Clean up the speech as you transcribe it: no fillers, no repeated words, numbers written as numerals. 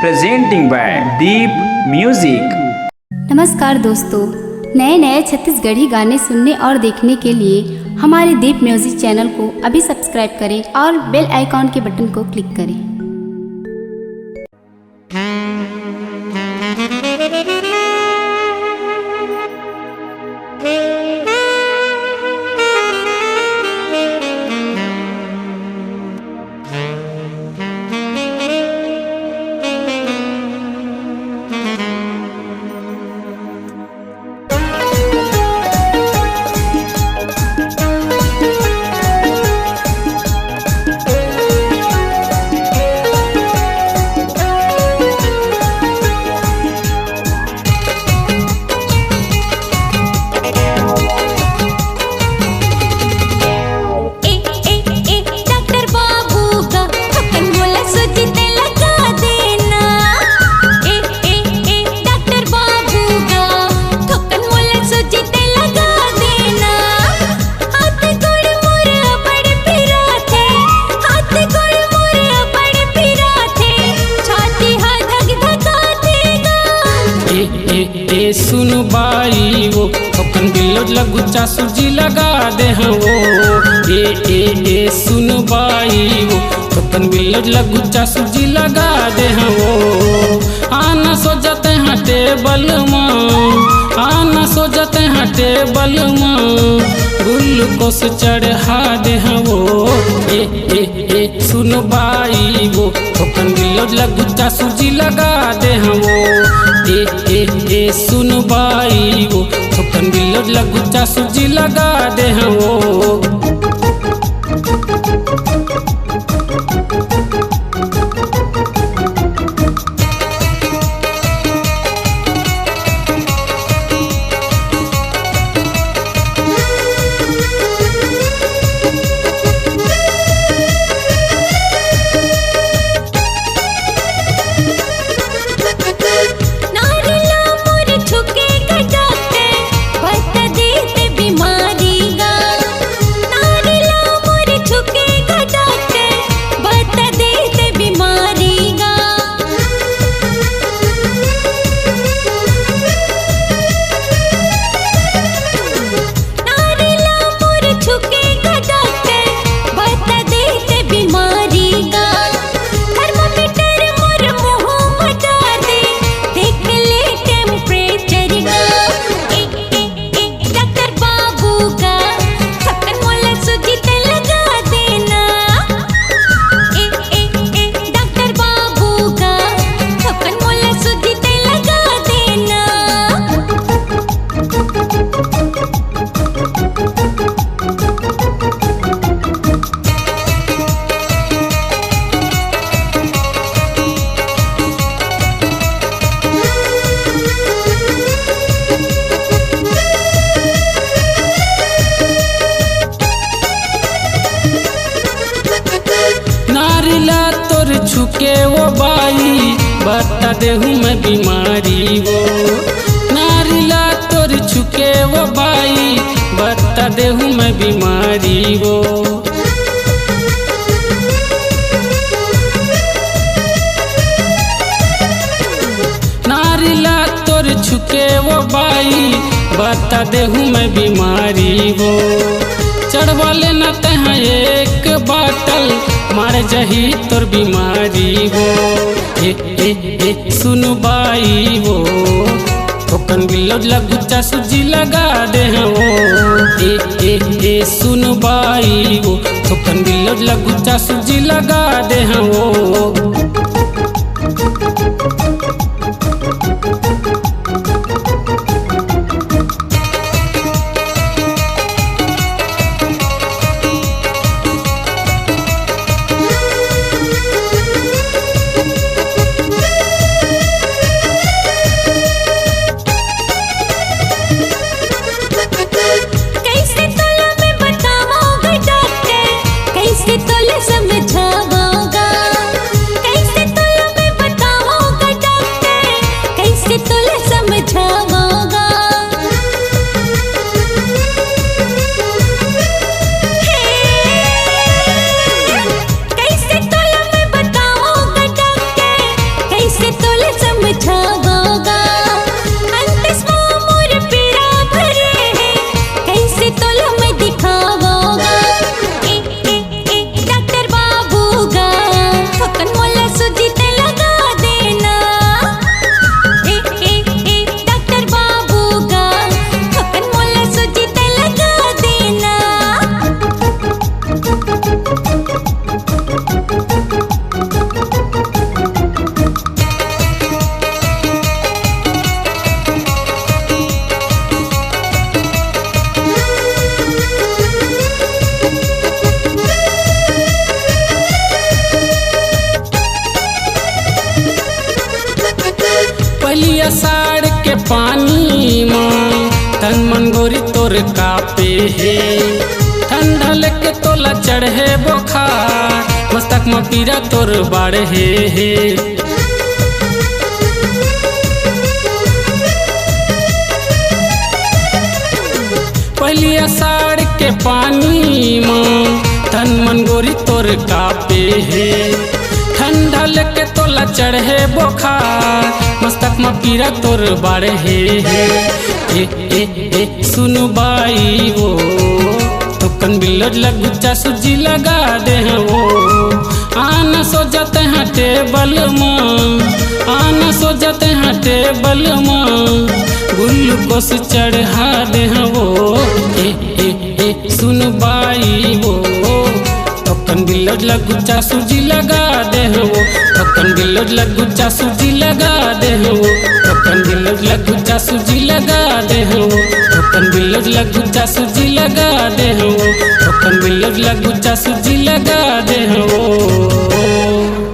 presenting by Deep Music। नमस्कार दोस्तों, नए नए छत्तीसगढ़ी गाने सुनने और देखने के लिए हमारे दीप म्यूजिक चैनल को अभी सब्सक्राइब करें और बेल आइकॉन के बटन को क्लिक करें। सुन बाई वो ठोकन बिलोज लगू चासुजी लगा दे हाँ वो ए सुन बाई वो ठोकन बिलोज लगू चासुजी लगा दे हाँ वो आना सो जाते हैं टेबल माँ आना सो जाते हैं टेबल माँ ग्लूकोस चढ़ा दे हाँ वो ए सुन बाई वो ठोकन बिलोज लगू चासुजी लगा दे हाँ वो ए सुन बाई वो ठोकन बिलोज लगू चासुजी लगा दे हाँ वो। छुके वो बाई बता दे हूँ मैं बीमारी वो नारिला तोर छुके वो बाई बता दे हूँ मैं बीमारी वो नारिला तोर छुके वो बाई बता दे हूँ मैं बीमारी वो चढ़वा लेना तहाँ एक बाटल मारे जही तोर बीमारी वो ए सुन बाई वो ठोकन बिलोज लगू चासुजी लगा दे हाँ वो ए सुन बाई वो ठोकन बिलोज लगू चासुजी लगा दे हाँ वो। कैसे तोले समझावागा कैसे पहली अषाढ़ के पानी में तन मन गोरी तोर कापे हे ठंडा लेके तोला चढ़े बुखार मस्तक में पीरा तोर बाढ़े हे पहली अषाढ़ के पानी में तन मन गोरी तोर कापे हे ठंडा लेके तोला चढ़े बुखार मस्तक में पीरा तोर बाढ़े हे सुन बाई वो तोकन बिल्लो लगुचा सूजी लगा दे वो आना सो जाते हैं टेबल में आना सो जाते हैं टेबल में ग्लूकोस चढ़ा दे वो सुन बाई वो तोकन बिल्लो लगुचा सूजी लगा दे वो तोकन बिल्लो लगुचा सूजी लगा दे वो तोकन बिल्लो लगुचा सूजी लगा दे वो तोकन बिल्लो लगुचा सूजी लगा दे वो तोकन बिल्लो लगुचा सूजी लगा दे वो